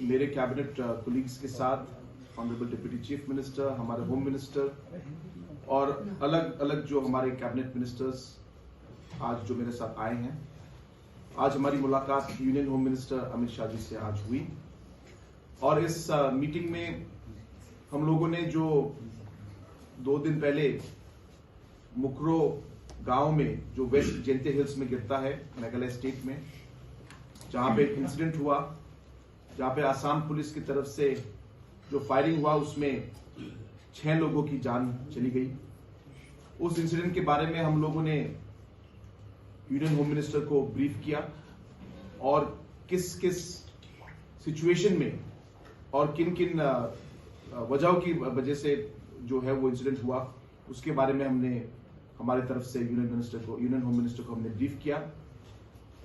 मेरे cabinet colleagues के साथ ऑनरेबल डिप्टी चीफ मिनिस्टर, हमारे होम मिनिस्टर और अलग अलग जो हमारे कैबिनेट मिनिस्टर्स आज जो मेरे साथ आए हैं। आज हमारी मुलाकात union home minister Amit Shah ji से आज हुई और इस मीटिंग में हम लोगों ने जो 2 दिन पहले मुकरो गांव में जो वेस्ट जेंते हिल्स में गिरता है मेघालय स्टेट में, जहां पे इंसिडेंट हुआ, जहां पे आसाम पुलिस की तरफ से जो फायरिंग हुआ उसमें 6 लोगों की जान चली गई। उस इंसिडेंट के बारे में हम लोगों ने यूनियन होम मिनिस्टर को ब्रीफ किया और किस किस सिचुएशन में और किन किन वजहों की वजह से जो है वो इंसिडेंट हुआ, उसके बारे में हमने हमारी तरफ से यूनियन होम मिनिस्टर को हमने ब्रीफ किया।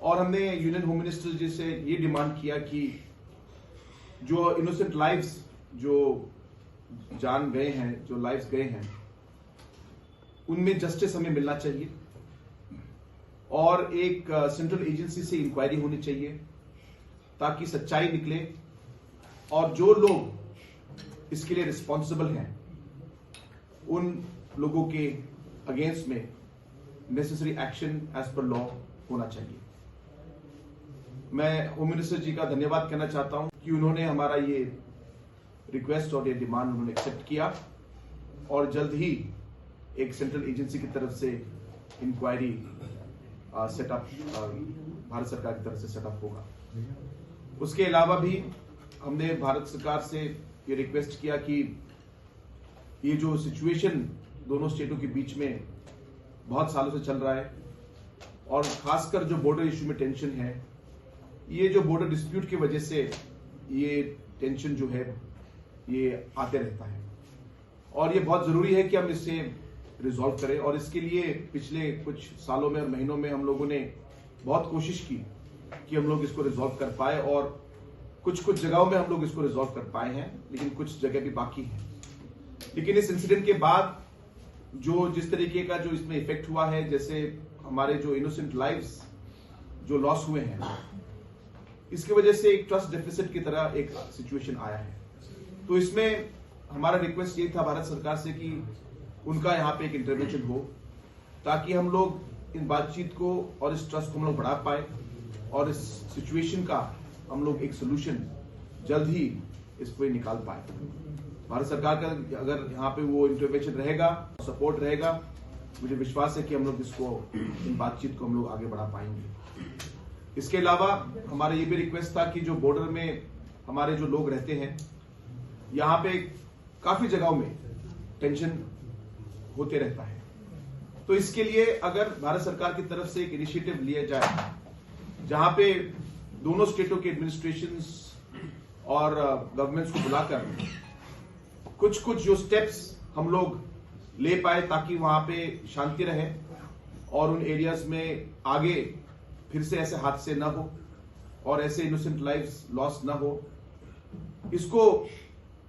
और हमने यूनियन होम मिनिस्टर जी से ये डिमांड किया कि जो इनोसेंट लाइव्स जो जान गए हैं, जो लाइव्स गए हैं, उनमें जस्टिस हमें मिलना चाहिए और एक सेंट्रल एजेंसी से इंक्वायरी होनी चाहिए ताकि सच्चाई निकले और जो लोग इसके लिए रिस्पॉन्सिबल हैं उन लोगों के अगेंस्ट में necessary action as per law होना चाहिए। मैं होम मिनिस्टर जी का धन्यवाद करना चाहता हूं कि उन्होंने हमारा ये रिक्वेस्ट और ये डिमांड उन्होंने एक्सेप्ट किया और जल्द ही एक सेंट्रल एजेंसी की तरफ से इंक्वायरी सेटअप भारत सरकार की तरफ से सेटअप होगा। उसके अलावा भी हमने भारत सरकार से ये रिक्वेस्ट किया कि ये जो सिचुएशन दोनों स्टेटों के बीच में बहुत सालों से चल रहा है और खासकर जो बॉर्डर इश्यू में टेंशन है, ये जो बॉर्डर डिस्प्यूट की वजह से ये टेंशन जो है ये आते रहता है और ये बहुत जरूरी है कि हम इसे रिजॉल्व करें। और इसके लिए पिछले कुछ सालों में और महीनों में हम लोगों ने बहुत कोशिश की कि हम लोग इसको रिजॉल्व कर पाए और कुछ कुछ जगहों में हम लोग इसको रिजॉल्व कर पाए हैं, लेकिन कुछ जगह भी बाकी है। लेकिन इस इंसिडेंट के बाद जो जिस तरीके का जो इसमें इफेक्ट हुआ है, जैसे हमारे जो इनोसेंट लाइव्स जो लॉस हुए हैं, इसकी वजह से एक ट्रस्ट डेफिसिट की तरह एक सिचुएशन आया है। तो इसमें हमारा रिक्वेस्ट ये था भारत सरकार से कि उनका यहाँ पे एक इंटरवेंशन हो ताकि हम लोग इन बातचीत को और इस ट्रस्ट को हम लोग बढ़ा पाए और इस सिचुएशन का हम लोग एक सोल्यूशन जल्द ही इस पे निकाल पाए। भारत सरकार का अगर यहाँ पे वो इंटरवेंशन रहेगा, सपोर्ट रहेगा, मुझे विश्वास है कि हम लोग इसको इन बातचीत को हम लोग आगे बढ़ा पाएंगे। इसके अलावा हमारा ये भी रिक्वेस्ट था कि जो बॉर्डर में हमारे जो लोग रहते हैं, यहाँ पे काफी जगहों में टेंशन होते रहता है, तो इसके लिए अगर भारत सरकार की तरफ से एक इनिशिएटिव लिया जाए जहां पे दोनों स्टेटों के एडमिनिस्ट्रेशंस और गवर्नमेंट्स को बुलाकर कुछ कुछ जो स्टेप्स हम लोग ले पाए ताकि वहां पे शांति रहे और उन एरियाज में आगे फिर से ऐसे हादसे न हो और ऐसे इनोसेंट लाइव्स लॉस न हो, इसको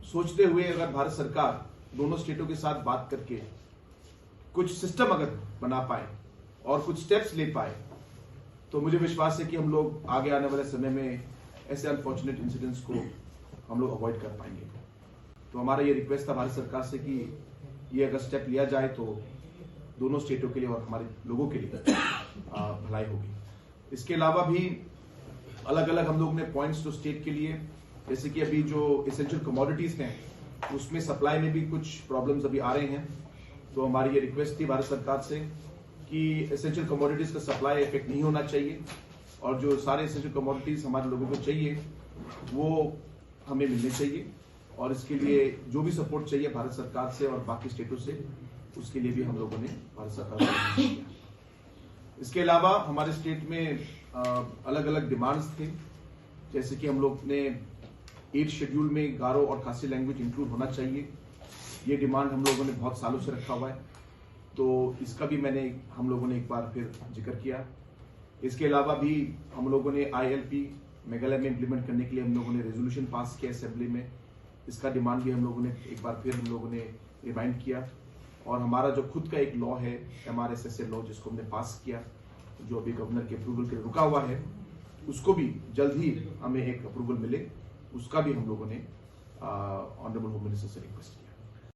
सोचते हुए अगर भारत सरकार दोनों स्टेटों के साथ बात करके कुछ सिस्टम अगर बना पाए और कुछ स्टेप्स ले पाए, तो मुझे विश्वास है कि हम लोग आगे आने वाले समय में ऐसे अनफॉर्चुनेट इंसिडेंट्स को हम लोग अवॉइड कर पाएंगे। तो हमारा ये रिक्वेस्ट था भारत सरकार से कि ये अगर स्टेप लिया जाए तो दोनों स्टेटों के लिए और हमारे लोगों के लिए भलाई होगी। इसके अलावा भी अलग अलग हम लोग ने पॉइंट्स जो स्टेट के लिए, जैसे कि अभी जो एसेंशियल कमोडिटीज हैं उसमें सप्लाई में भी कुछ प्रॉब्लम्स अभी आ रहे हैं, तो हमारी ये रिक्वेस्ट थी भारत सरकार से कि एसेंशियल कमोडिटीज का सप्लाई इफेक्ट नहीं होना चाहिए और जो सारे एसेंशियल कमोडिटीज हमारे लोगों को चाहिए वो हमें मिलने चाहिए और इसके लिए जो भी सपोर्ट चाहिए भारत सरकार से और बाकी स्टेटों से, उसके लिए भी हम लोगों ने भारत सरकार को किया। इसके अलावा हमारे स्टेट में अलग अलग डिमांड्स थे, जैसे कि हम लोग ने 8th शेड्यूल में गारो और खासी लैंग्वेज इंक्लूड होना चाहिए। ये डिमांड हम लोगों ने बहुत सालों से रखा हुआ है, तो इसका भी हम लोगों ने एक बार फिर जिक्र किया। इसके अलावा भी हम लोगों ने ILP मेघालय में इम्प्लीमेंट करने के लिए हम लोगों ने रेजोल्यूशन पास किया असेंबली में, इसका डिमांड भी हम लोगों ने एक बार फिर हम लोगों ने रिमाइंड किया। और हमारा जो खुद का एक लॉ है MRSSA लॉ, जिसको हमने पास किया, जो अभी गवर्नर के अप्रूवल के लिए रुका हुआ है, उसको भी जल्द ही हमें एक अप्रूवल मिले उसका भी हम लोगों ने ऑनरेबल होम मिनिस्टर से रिक्वेस्ट किया।